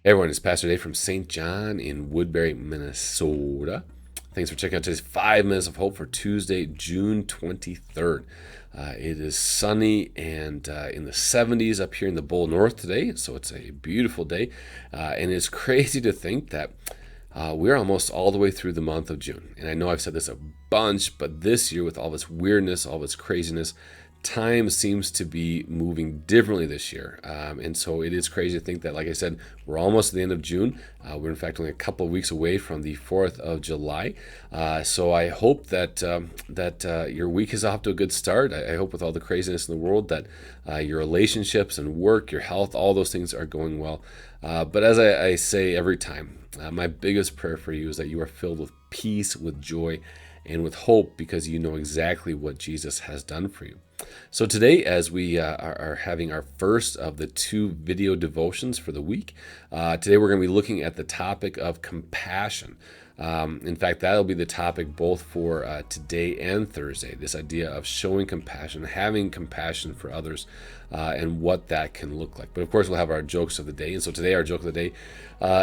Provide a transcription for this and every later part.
Hey everyone, it's Pastor Dave from St. John in Woodbury, Minnesota. Thanks for checking out today's 5 Minutes of Hope for Tuesday, June 23rd. It is sunny and in the 70s up here in the Bull North today, so it's a beautiful day. And it's crazy to think that we're almost all the way through the month of June. And I know I've said this a bunch, but this year, with all this weirdness, all this craziness, time seems to be moving differently this year. And so it is crazy to think that, like I said, we're almost at the end of June. We're in fact only a couple of weeks away from the 4th of July. So I hope that your week is off to a good start. I hope with all the craziness in the world that your relationships and work, your health, all those things are going well. But as I say every time, my biggest prayer for you is that you are filled with peace, with joy, and with hope because you know exactly what Jesus has done for you. So today, as we are having our first of the 2 video devotions for the week, today we're going to be looking at the topic of compassion. In fact, that'll be the topic both for today and Thursday, this idea of showing compassion, having compassion for others, and what that can look like. But of course, we'll have our jokes of the day. And so today, our joke of the day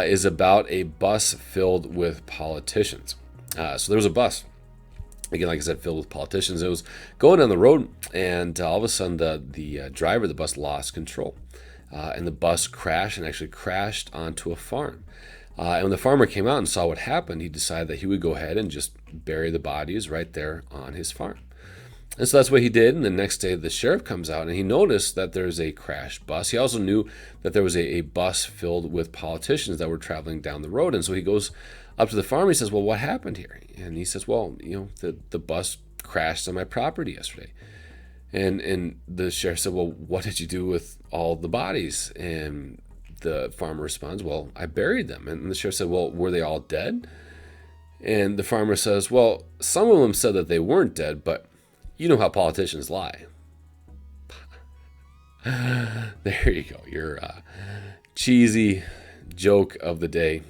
is about a bus filled with politicians. So there was a bus, again, like I said, filled with politicians. It was going down the road, and all of a sudden, the driver of the bus lost control, and the bus crashed and actually crashed onto a farm. And when the farmer came out and saw what happened, he decided that he would go ahead and just bury the bodies right there on his farm. And so that's what he did. And the next day, the sheriff comes out and he noticed that there's a crashed bus. He also knew that there was a bus filled with politicians that were traveling down the road. And so he goes up to the farm. He says, "Well, what happened here?" And he says, "Well, the bus crashed on my property yesterday." And the sheriff said, "Well, what did you do with all the bodies?" And the farmer responds, "Well, I buried them." And the sheriff said, "Well, were they all dead?" And the farmer says, "Well, some of them said that they weren't dead, but you know how politicians lie." There you go. Your cheesy joke of the day.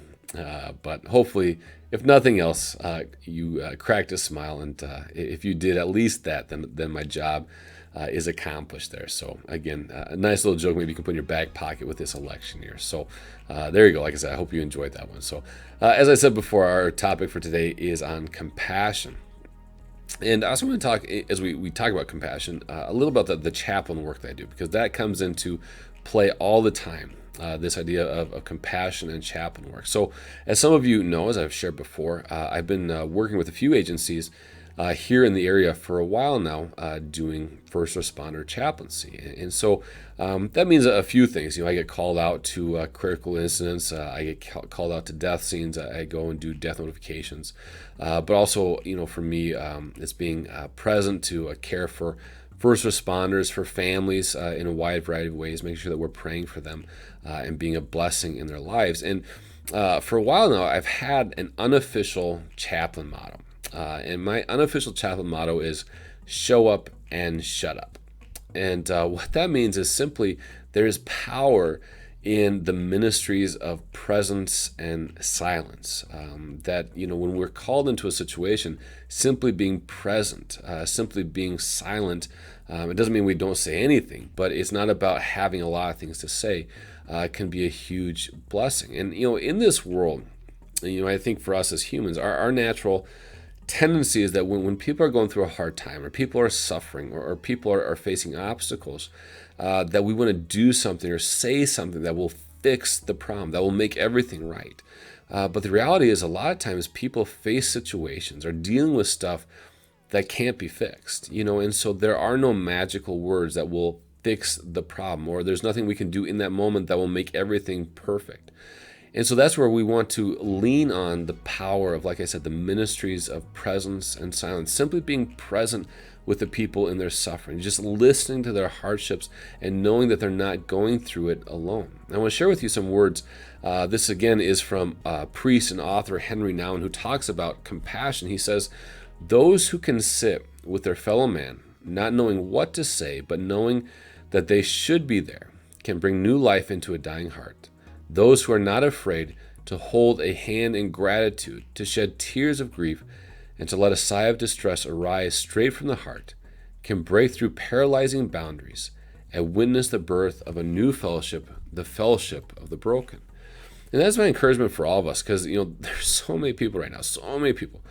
But hopefully, if nothing else, you cracked a smile. And if you did at least that, then my job is accomplished there. So again, a nice little joke maybe you can put in your back pocket with this election year. So there you go. Like I said, I hope you enjoyed that one. So as I said before, our topic for today is on compassion. And I also want to talk, as we talk about compassion, a little about the chaplain work that I do, because that comes into play all the time, this idea of compassion and chaplain work. So as some of you know, as I've shared before, I've been working with a few agencies here in the area for a while now, doing first responder chaplaincy. And so that means a few things. I get called out to critical incidents. I get called out to death scenes. I go and do death notifications. But also, for me, it's being present to care for first responders, for families in a wide variety of ways, making sure that we're praying for them and being a blessing in their lives. And for a while now, I've had an unofficial chaplain motto. And my unofficial chaplain motto is show up and shut up. And what that means is simply there is power in the ministries of presence and silence. That, when we're called into a situation, simply being present, simply being silent, it doesn't mean we don't say anything, but it's not about having a lot of things to say. It can be a huge blessing. And, in this world, I think for us as humans, our natural tendency is that when people are going through a hard time, or people are suffering, or people are facing obstacles, that we want to do something or say something that will fix the problem, that will make everything right. But the reality is, a lot of times people face situations or dealing with stuff that can't be fixed, and so there are no magical words that will fix the problem, or there's nothing we can do in that moment that will make everything perfect. And so that's where we want to lean on the power of, like I said, the ministries of presence and silence, simply being present with the people in their suffering, just listening to their hardships and knowing that they're not going through it alone. I want to share with you some words. This again is from priest and author Henry Nouwen, who talks about compassion. He says, "Those who can sit with their fellow man, not knowing what to say, but knowing that they should be there, can bring new life into a dying heart. Those who are not afraid to hold a hand in gratitude, to shed tears of grief, and to let a sigh of distress arise straight from the heart, can break through paralyzing boundaries and witness the birth of a new fellowship, the fellowship of the broken." And that's my encouragement for all of us, because there's so many people right now, so many people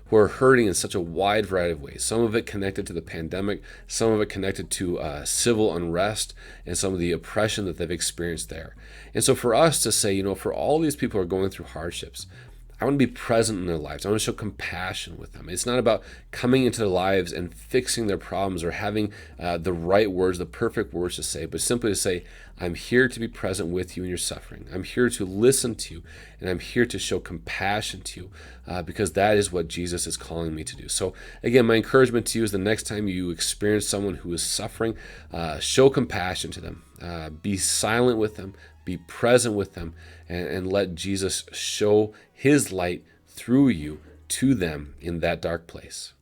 who are hurting in such a wide variety of ways. Some of it connected to the pandemic, some of it connected to civil unrest, and some of the oppression that they've experienced there. And so for us to say, for all these people who are going through hardships, I want to be present in their lives. I want to show compassion with them. It's not about coming into their lives and fixing their problems or having the right words, the perfect words to say, but simply to say, I'm here to be present with you in your suffering. I'm here to listen to you, and I'm here to show compassion to you because that is what Jesus is calling me to do. So again, my encouragement to you is the next time you experience someone who is suffering, show compassion to them. Be silent with them. Be present with them, and let Jesus show his light through you to them in that dark place.